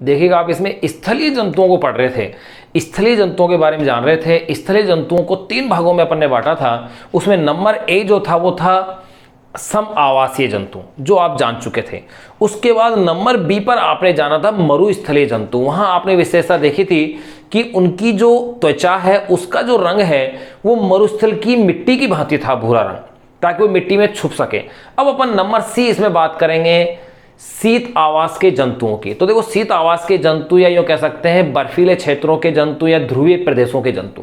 देखिएगा आप इसमें स्थलीय जंतुओं को पढ़ रहे थे, स्थलीय जंतुओं के बारे में जान रहे थे। स्थलीय जंतुओं को 3 भागों में अपन ने बांटा था। उसमें नंबर ए जो था वो था सम आवासीय जंतु, जो आप जान चुके थे। उसके बाद नंबर बी पर आपने जाना था मरुस्थलीय जंतु। वहां आपने विशेषता देखी थी कि उनकी जो त्वचा है उसका जो रंग है वो मरुस्थल की मिट्टी की भांति था, भूरा रंग, ताकि वो मिट्टी में छुप सके। अब अपन नंबर सी इसमें बात करेंगे शीत आवास के जंतुओं की। तो देखो शीत आवास के जंतु या यूं कह सकते हैं बर्फीले क्षेत्रों के जंतु या ध्रुवीय प्रदेशों के जंतु,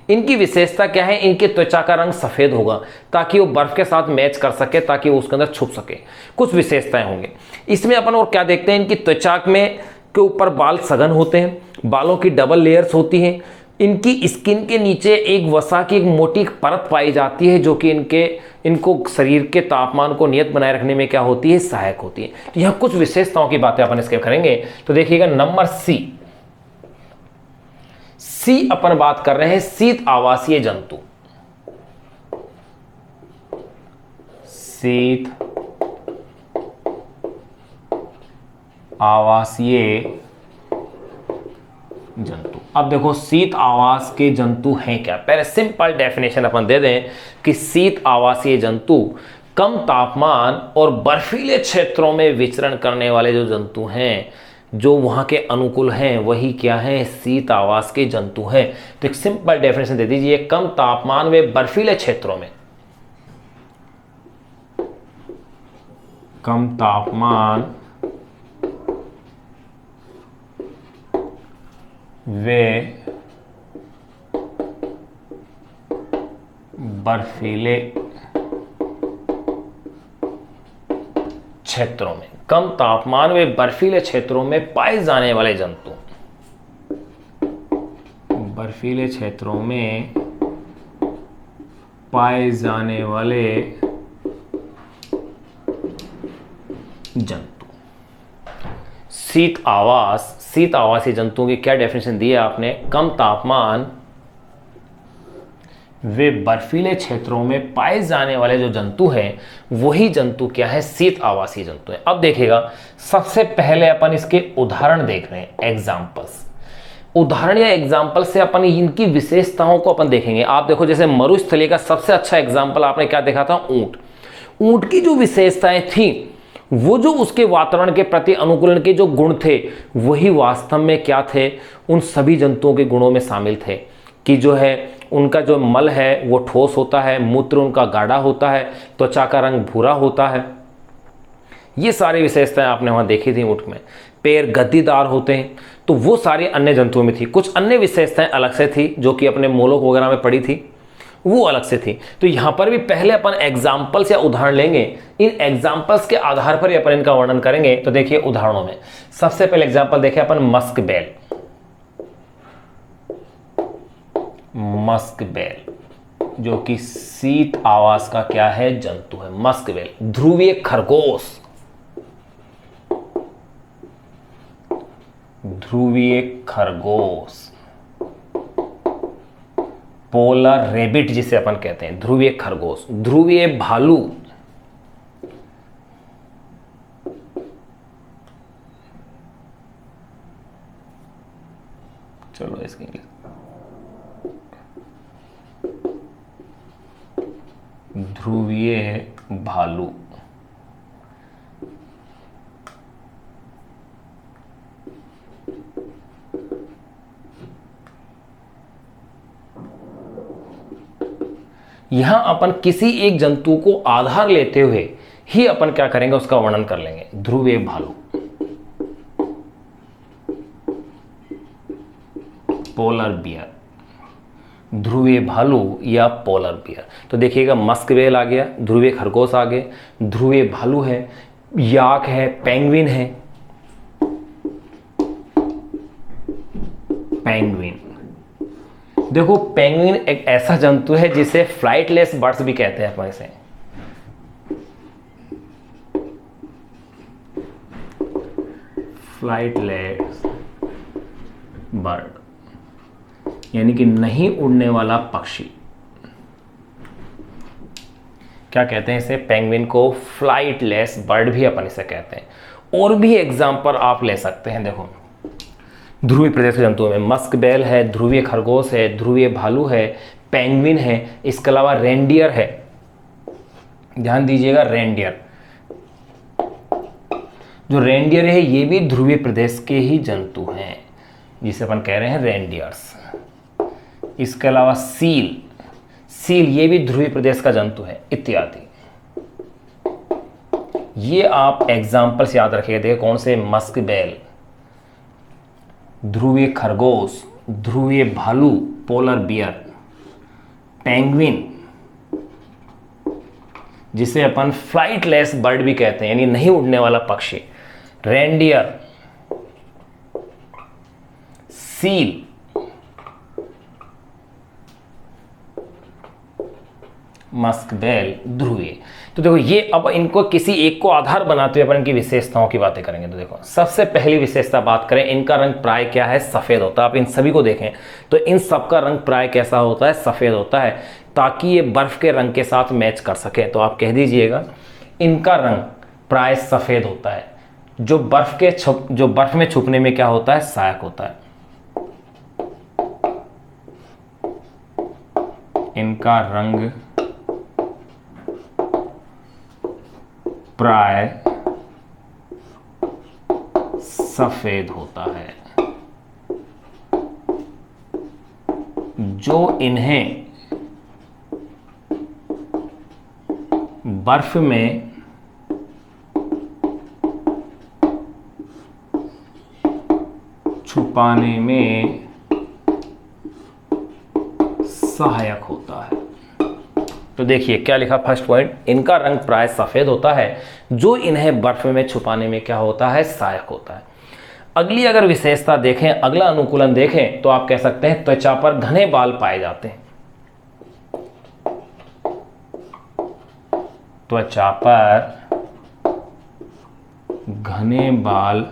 इनकी विशेषता क्या है? इनके त्वचा का रंग सफेद होगा ताकि वो बर्फ के साथ मैच कर सके, ताकि वो उसके अंदर छुप सके। कुछ विशेषताएं होंगी इसमें। अपन और क्या देखते हैं, इनकी त्वचा में के ऊपर बाल सघन होते हैं, बालों की डबल लेयर्स होती हैं। इनकी स्किन के नीचे एक वसा की एक मोटी परत पाई जाती है, जो कि इनको शरीर के तापमान को नियत बनाए रखने में क्या होती है? सहायक होती है। तो यह कुछ विशेषताओं की बातें अपन इसके करेंगे। तो देखिएगा नंबर सी अपन बात कर रहे हैं शीत आवासीय जंतु। शीत आवासीय जंतु। अब देखो शीत आवास के जंतु हैं क्या? पहले सिंपल डेफिनेशन अपन दे दें कि शीत आवासीय जंतु कम तापमान और बर्फीले क्षेत्रों में विचरण करने वाले जो जंतु हैं, जो वहां के अनुकूल हैं, वही क्या है? शीत आवास के जंतु हैं। तो एक सिंपल डेफिनेशन दे दीजिए, कम तापमान व बर्फीले क्षेत्रों में, कम तापमान वे बर्फीले क्षेत्रों में, कम तापमान व बर्फीले क्षेत्रों में पाए जाने वाले जंतु, बर्फीले क्षेत्रों में पाए जाने वाले जंतु। शीत आवासीय जंतुओं की क्या डेफिनेशन दी है आपने? कम तापमान वे बर्फीले क्षेत्रों में पाए जाने वाले जो जंतु हैं, वही जंतु क्या है? शीत आवासीय जंतु है। अब देखिएगा, सबसे पहले अपन इसके उदाहरण देख रहे हैं, एग्जाम्पल्स। उदाहरण या एग्जाम्पल से अपन इनकी विशेषताओं को अपन देखेंगे। आप देखो, जैसे मरुस्थलीय का सबसे अच्छा एग्जाम्पल आपने क्या देखा था? ऊंट। ऊंट की जो विशेषताएं थी, वो जो उसके वातावरण के प्रति अनुकूलन के जो गुण थे, वही वास्तव में क्या थे? उन सभी जंतुओं के गुणों में शामिल थे कि जो है उनका जो मल है वो ठोस होता है, मूत्र उनका गाढ़ा होता है, त्वचा का रंग भूरा होता है। ये सारी विशेषताएं आपने वहां देखी थी ऊंट में। पैर गद्दीदार होते हैं। तो वो सारी अन्य जंतुओं में थी। कुछ अन्य विशेषताएं अलग से थी जो कि अपने मोलोक वगैरह में पड़ी थी, वो अलग से थी। तो यहां पर भी पहले अपन एग्जाम्पल्स या उदाहरण लेंगे। इन एग्जाम्पल्स के आधार पर ही अपन इनका वर्णन करेंगे। तो देखिए उदाहरणों में सबसे पहले एग्जाम्पल देखें अपन मस्क बेल। मस्क बेल जो कि शीत आवास का क्या है? जंतु है। मस्क बेल। ध्रुवीय खरगोश, ध्रुवीय खरगोश, पोलर रेबिट जिसे अपन कहते हैं, ध्रुवीय खरगोश। ध्रुवीय भालू, चलो इसके ध्रुवीय भालू। यहां अपन किसी एक जंतु को आधार लेते हुए ही अपन क्या करेंगे? उसका वर्णन कर लेंगे। ध्रुवीय भालू, पोलर बियर। ध्रुवीय भालू या पोलर बियर। तो देखिएगा मस्क बेल आ गया, ध्रुवीय खरगोश आ गए, ध्रुवीय भालू है, याक है, पेंगुइन है। पेंगुइन, देखो पेंगुइन एक ऐसा जंतु है जिसे फ्लाइटलेस बर्ड्स भी कहते हैं अपन इसे। फ्लाइटलेस बर्ड यानी कि नहीं उड़ने वाला पक्षी। क्या कहते हैं इसे? पेंगुइन को फ्लाइटलेस बर्ड भी अपन इसे कहते हैं। और भी एग्जाम्पल आप ले सकते हैं। देखो ध्रुवीय प्रदेश के जंतुओं में मस्क बेल है, ध्रुवीय खरगोश है, ध्रुवीय भालू है, पेंगुइन है, इसके अलावा रेंडियर है। ध्यान दीजिएगा, रेंडियर, जो रेंडियर है ये भी ध्रुवीय प्रदेश के ही जंतु हैं, जिसे अपन कह रहे हैं रेंडियर्स। इसके अलावा सील, सील ये भी ध्रुवीय प्रदेश का जंतु है, इत्यादि। ये आप एग्जाम्पल्स याद रखिएगा। देखिए कौन से, मस्क बेल, ध्रुवीय खरगोश, ध्रुवीय भालू, पोलर बियर, पेंगुइन जिसे अपन फ्लाइटलेस बर्ड भी कहते हैं, यानी नहीं उड़ने वाला पक्षी, रेंडियर, सील, मस्क बेल, ध्रुवीय। तो देखो ये, अब इनको किसी एक को आधार बनाते हुए अपन इनकी विशेषताओं की बातें करेंगे। तो देखो सबसे पहली विशेषता बात करें, इनका रंग प्राय क्या है, सफ़ेद होता है। आप इन सभी को देखें तो इन सब का रंग प्राय कैसा होता है, सफ़ेद होता है, ताकि ये बर्फ़ के रंग के साथ मैच कर सके। तो आप कह दीजिएगा इनका रंग प्राय सफ़ेद होता है, जो बर्फ़ में छुपने में क्या होता है, सहायक होता है। इनका रंग प्राय सफेद होता है, जो इन्हें बर्फ में छुपाने में सहायक होता है। तो देखिए क्या लिखा, फर्स्ट पॉइंट, इनका रंग प्राय सफ़ेद होता है, जो इन्हें बर्फ में छुपाने में क्या होता है, सहायक होता है। अगली अगर विशेषता देखें, अगला अनुकूलन देखें तो आप कह सकते हैं त्वचा पर घने बाल पाए जाते हैं। त्वचा पर घने बाल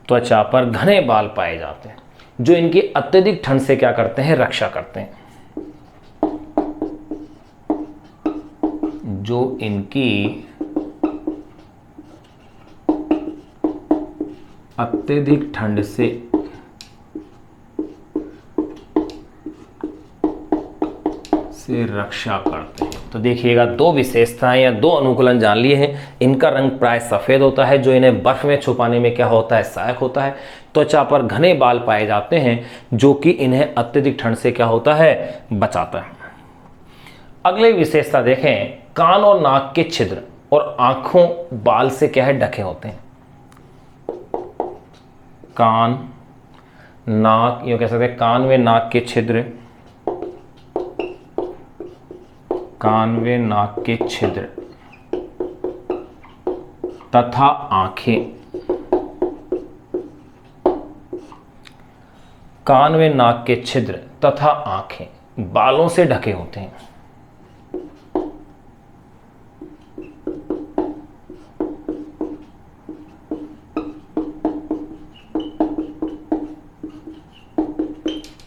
त्वचा पर घने बाल पाए जाते हैं, जो इनकी अत्यधिक ठंड से क्या करते हैं, रक्षा करते हैं। जो इनकी अत्यधिक ठंड से रक्षा करते हैं। तो देखिएगा दो विशेषताएं या दो अनुकूलन जान लिए हैं। इनका रंग प्राय सफ़ेद होता है, जो इन्हें बर्फ में छुपाने में क्या होता है, सहायक होता है। त्वचा पर घने बाल पाए जाते हैं, जो कि इन्हें अत्यधिक ठंड से क्या होता है, बचाता है। अगली विशेषता देखें, कान और नाक के छिद्र और आंखों बाल से क्या है, ढके होते हैं। कान, नाक, यूं कह सकते हैं कान व नाक के छिद्र, कान व नाक के छिद्र तथा आंखें, कान व नाक के छिद्र तथा आंखें बालों से ढके होते हैं।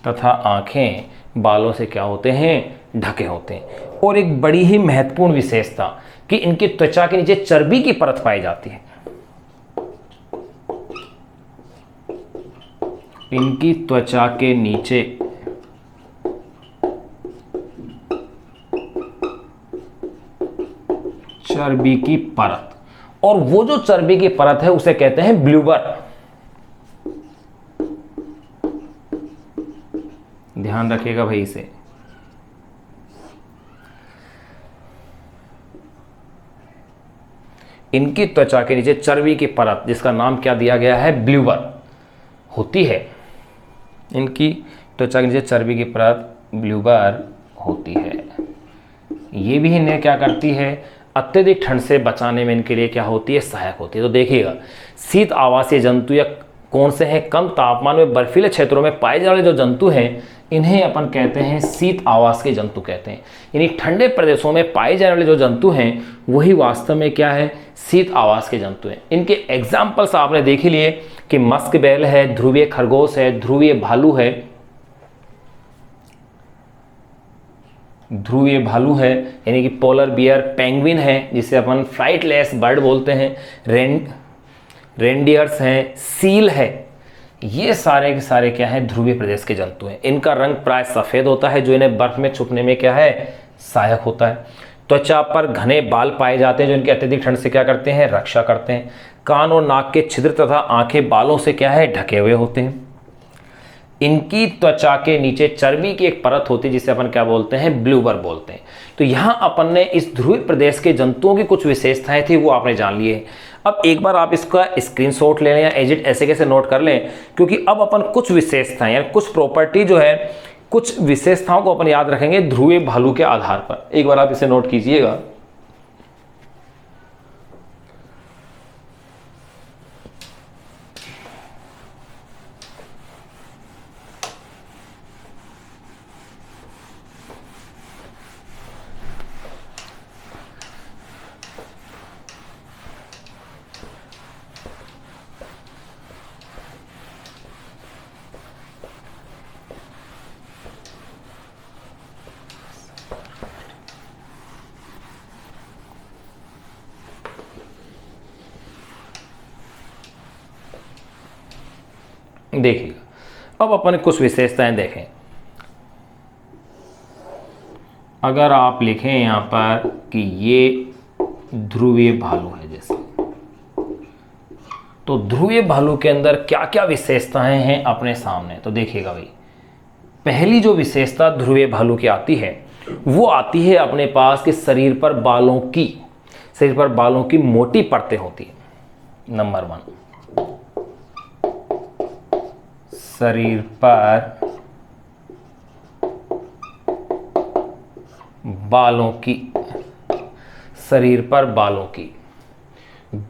तथा आंखें बालों से क्या होते हैं, ढके होते हैं। और एक बड़ी ही महत्वपूर्ण विशेषता कि इनकी त्वचा के नीचे चर्बी की परत पाई जाती है। इनकी त्वचा के नीचे चर्बी की परत, और वो जो चर्बी की परत है उसे कहते हैं ब्ल्यूबर। ध्यान रखिएगा भाई इसे। इनकी त्वचा के नीचे चर्बी की परत, जिसका नाम क्या दिया गया है, ब्ल्यूबर होती है। इनकी त्वचा के नीचे चर्बी की परत ब्ल्यूबर होती है। ये भी इन्हें क्या करती है, अत्यधिक ठंड से बचाने में इनके लिए क्या होती है, सहायक होती है। तो देखिएगा शीत आवासीय जंतु या कौन से हैं, कम तापमान में बर्फीले क्षेत्रों में पाए जाने वाले जो जंतु हैं, इन्हें अपन कहते हैं शीत आवास के जंतु कहते हैं। यानी ठंडे प्रदेशों में पाए जाने वाले जो जंतु हैं वही वास्तव में क्या है, शीत आवास के जंतु हैं। इनके एग्जाम्पल्स आपने देख ही लिए कि मस्क बेल है, ध्रुवीय खरगोश है, ध्रुवीय भालू है, ध्रुवीय भालू है, यानी कि पोलर बियर, पेंगुइन है जिसे अपन फ्लाइटलेस बर्ड बोलते हैं, रेंडियर्स हैं, सील है, ये सारे के सारे क्या है, ध्रुवीय प्रदेश के जंतु हैं। इनका रंग प्राय सफ़ेद होता है जो इन्हें बर्फ में छुपने में क्या है, सहायक होता है। त्वचा पर घने बाल पाए जाते हैं जो इनकी अत्यधिक ठंड से क्या करते हैं, रक्षा करते हैं। कान और नाक के छिद्र तथा आंखें बालों से क्या है, ढके हुए होते हैं। इनकी त्वचा के नीचे चर्बी की एक परत होती है जिसे अपन क्या बोलते हैं, ब्लूबर बोलते हैं। तो यहाँ अपन ने इस ध्रुवीय प्रदेश के जंतुओं की कुछ विशेषताएं थी वो आपने जान लिए। अब एक बार आप इसका स्क्रीनशॉट ले लें या एजिट ऐसे कैसे नोट कर लें, क्योंकि अब अपन कुछ विशेषताएं या कुछ प्रॉपर्टी जो है, कुछ विशेषताओं को अपन याद रखेंगे ध्रुवीय भालू के आधार पर। एक बार आप इसे नोट कीजिएगा। देखिएगा, अब अपन कुछ विशेषताएं देखें। अगर आप लिखें यहाँ पर कि ये ध्रुवीय भालू है जैसे, तो ध्रुवीय भालू के अंदर क्या क्या विशेषताएं हैं अपने सामने, तो देखिएगा भाई, पहली जो विशेषता ध्रुवीय भालू की आती है वो आती है अपने पास कि शरीर पर बालों की मोटी परतें होती है। नंबर 1, शरीर पर बालों की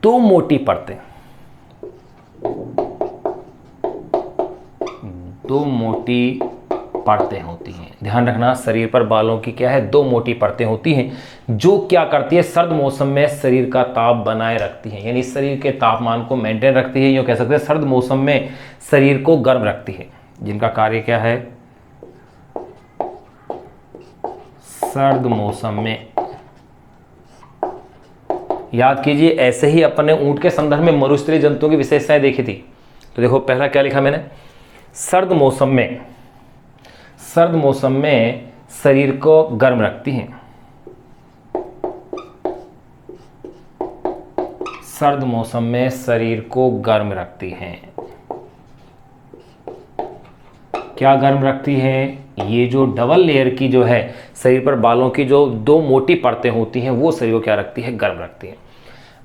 2 मोटी परतें, 2 मोटी परतें होती हैं। ध्यान रखना, शरीर पर बालों की क्या है, 2 मोटी परतें होती हैं जो क्या करती है, सर्द मौसम में शरीर का ताप बनाए रखती है, यानी शरीर के तापमान को मेंटेन रखती है। यूँ कह सकते हैं सर्द मौसम में शरीर को गर्म रखती है, जिनका कार्य क्या है, सर्द मौसम में। याद कीजिए, ऐसे ही अपन ने ऊंट के संदर्भ में मरुस्थलीय जंतुओं की विशेषताएं देखी थी। तो देखो पहला क्या लिखा मैंने, सर्द मौसम में शरीर को गर्म रखती हैं, सर्द मौसम में शरीर को गर्म रखती हैं। क्या गर्म रखती हैं, ये जो डबल लेयर की जो है शरीर पर बालों की जो 2 मोटी परतें होती हैं वो शरीर को क्या रखती है, गर्म रखती है।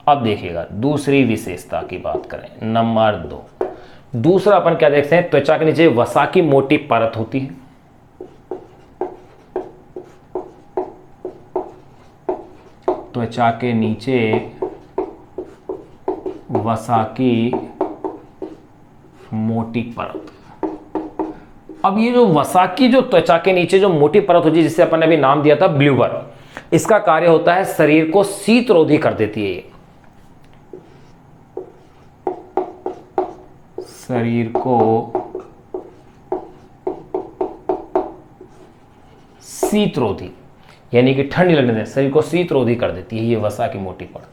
अब देखिएगा दूसरी विशेषता की बात करें, नंबर 2, दूसरा अपन क्या देखते हैं, त्वचा के नीचे वसा की मोटी परत होती है। त्वचा के नीचे वसा की मोटी परत। अब ये जो वसा की जो त्वचा के नीचे जो मोटी परत होती है जिसे अपन ने अभी नाम दिया था ब्ल्यूबर, इसका कार्य होता है शरीर को शीतरोधी कर देती है। ये शरीर को शीतरोधी यानी कि ठंडी लगने देती, शरीर को शीतरोधी कर देती है ये वसा की मोटी परत।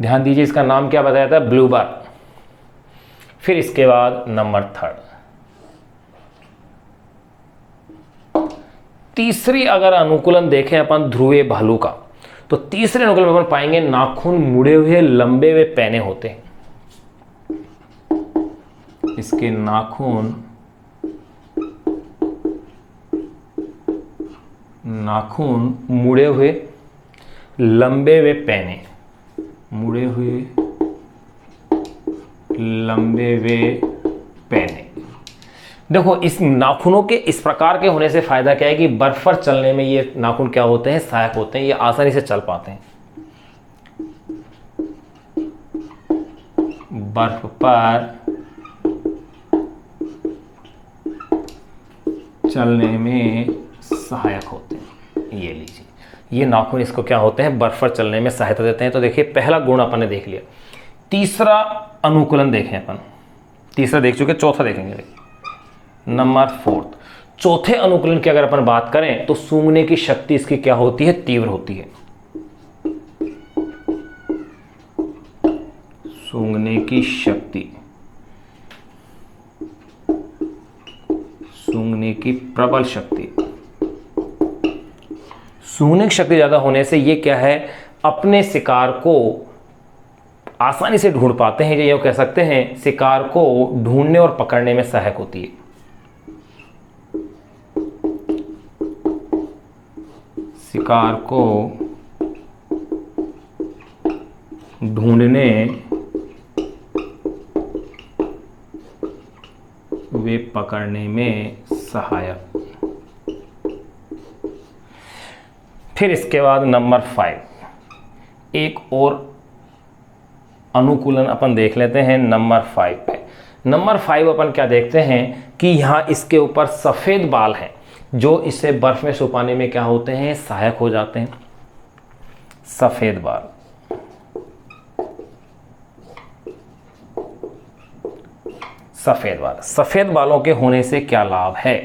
ध्यान दीजिए, इसका नाम क्या बताया था, ब्ल्यूबर। फिर इसके बाद नंबर 3, तीसरी अगर अनुकूलन देखें अपन ध्रुवीय भालू का, तो तीसरे अनुकूलन में अपन पाएंगे नाखून मुड़े हुए लंबे हुए पैने होते हैं। इसके नाखून मुड़े हुए लंबे हुए पैने, मुड़े हुए लंबे हुए पैने। देखो इस नाखूनों के इस प्रकार के होने से फायदा क्या है कि बर्फ पर चलने में ये नाखून क्या होते हैं, सहायक होते हैं, ये आसानी से चल पाते हैं। बर्फ पर चलने में सहायक होते हैं। ये लीजिए, ये नाखून इसको क्या होते हैं, बर्फ पर चलने में सहायता देते हैं। तो देखिए पहला गुण अपन ने देख लिया। तीसरा अनुकूलन देखें अपन, तीसरा देख चुके, चौथा देखेंगे नंबर 4। चौथे अनुकूलन की अगर अपन बात करें तो सूंघने की शक्ति इसकी क्या होती है, तीव्र होती है। सूंघने की शक्ति, सूंघने की प्रबल शक्ति। सूंघने की शक्ति ज्यादा होने से ये क्या है, अपने शिकार को आसानी से ढूंढ पाते हैं, ये कह सकते हैं शिकार को ढूंढने और पकड़ने में सहायक होती है। शिकार को ढूंढने वे पकड़ने में सहायक। फिर इसके बाद नंबर 5, एक और अनुकूलन अपन देख लेते हैं नंबर 5 पे। नंबर 5 अपन क्या देखते हैं कि यहाँ इसके ऊपर सफ़ेद बाल हैं जो इसे बर्फ में छुपाने में क्या होते हैं, सहायक हो जाते हैं। सफ़ेद बाल, सफ़ेद बाल, सफ़ेद बालों के होने से क्या लाभ है,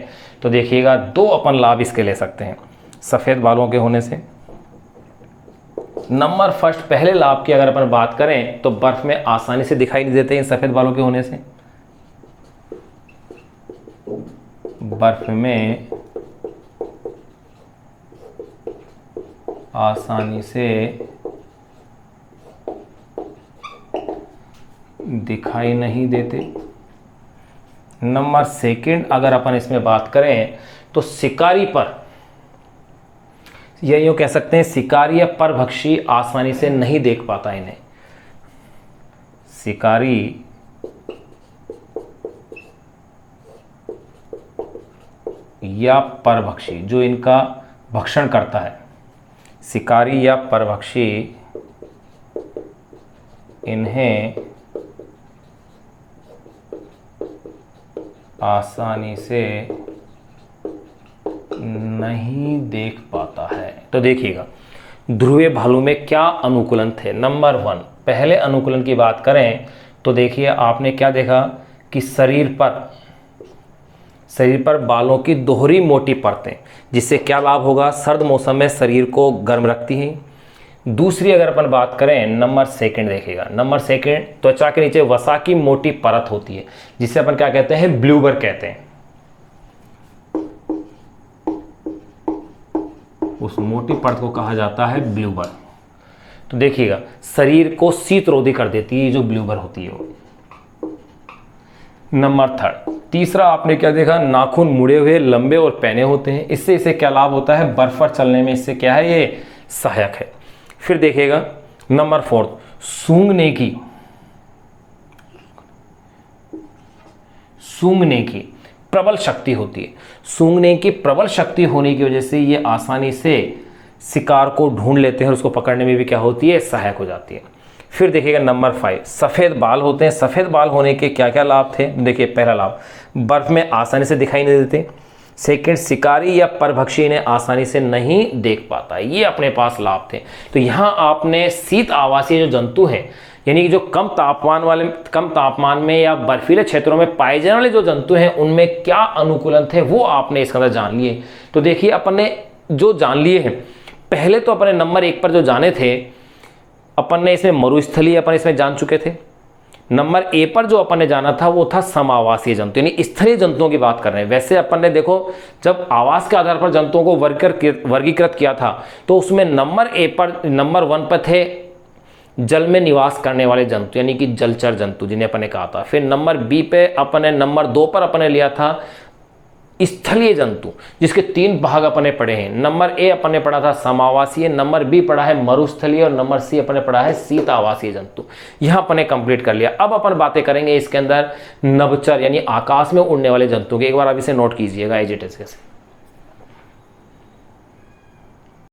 तो देखिएगा 2 अपन लाभ इसके ले सकते हैं सफ़ेद बालों के होने से। नंबर फर्स्ट, पहले लाभ की अगर अपन बात करें तो बर्फ में आसानी से दिखाई नहीं देते इन सफ़ेद बालों के होने से। बर्फ में आसानी से दिखाई नहीं देते। नंबर सेकंड, अगर अपन इसमें बात करें तो शिकारी पर, या यूँ कह सकते हैं शिकारी या परभक्षी आसानी से नहीं देख पाता इन्हें। शिकारी या परभक्षी जो इनका भक्षण करता है, शिकारी या परभक्षी इन्हें आसानी से नहीं देख पाता है। तो देखिएगा ध्रुवीय भालू में क्या अनुकूलन थे। नंबर 1, पहले अनुकूलन की बात करें तो देखिए आपने क्या देखा कि शरीर पर बालों की दोहरी मोटी परतें, जिससे क्या लाभ होगा, सर्द मौसम में शरीर को गर्म रखती है। दूसरी अगर अपन बात करें नंबर 2 देखिएगा, नंबर 2 त्वचा के नीचे वसा की मोटी परत होती है जिसे अपन क्या कहते हैं, ब्ल्यूबर कहते हैं। उस मोटी परत को कहा जाता है ब्ल्यूबर। तो देखिएगा शरीर को शीतरोधी कर देती है जो ब्ल्यूबर होती है वो। नंबर 3, तीसरा आपने क्या देखा, नाखून मुड़े हुए, लंबे और पैने होते हैं। इससे इसे क्या लाभ होता है, बर्फ पर चलने में इससे क्या है, ये सहायक है। फिर देखिएगा नंबर 4, सूंघने की प्रबल शक्ति होती है। सूंघने की प्रबल शक्ति होने की वजह से ये आसानी से शिकार को ढूंढ लेते हैं और उसको पकड़ने में भी क्या होती है, सहायक हो जाती है। फिर देखिएगा नंबर 5, सफ़ेद बाल होते हैं। सफ़ेद बाल होने के क्या क्या लाभ थे, देखिए पहला लाभ, बर्फ में आसानी से दिखाई नहीं देते। सेकंड, शिकारी या परभक्षी इन्हें आसानी से नहीं देख पाता, ये अपने पास लाभ थे। तो यहाँ आपने शीत आवासीय जो जंतु हैं, यानी कि जो कम तापमान में या बर्फीले क्षेत्रों में पाए जाने वाले जो जंतु हैं, उनमें क्या अनुकूलन थे वो आपने इसके अंदर जान लिए। तो देखिए अपन ने जो जान लिए हैं, पहले तो अपने नंबर 1 पर जो जाने थे अपन ने, इसमें मरुस्थलीय अपन इसमें जान चुके थे। नंबर ए पर जो अपन ने जाना था वो था समावासीय जंतु, यानी स्थलीय जंतुओं की बात कर रहे हैं। वैसे अपन ने देखो जब आवास के आधार पर जंतुओं को वर्गीकृत किया था तो उसमें नंबर 1 पर थे जल में निवास करने वाले जंतु, यानी कि जलचर जंतु जिन्हें अपन ने कहा था। फिर नंबर बी पे अपने, नंबर 2 पर अपन ने लिया था स्थलीय जंतु, जिसके 3 भाग अपने पढ़े हैं। नंबर ए अपन ने पढ़ा था समावासीय, नंबर बी पढ़ा है मरुस्थलीय और नंबर सी अपन ने पढ़ा है शीत आवासीय जंतु। यहां अपन ने कंप्लीट कर लिया। अब अपन बातें करेंगे इसके अंदर नभचर यानी आकाश में उड़ने वाले जंतु की। एक बार आप इसे नोट कीजिएगा एज इट इज।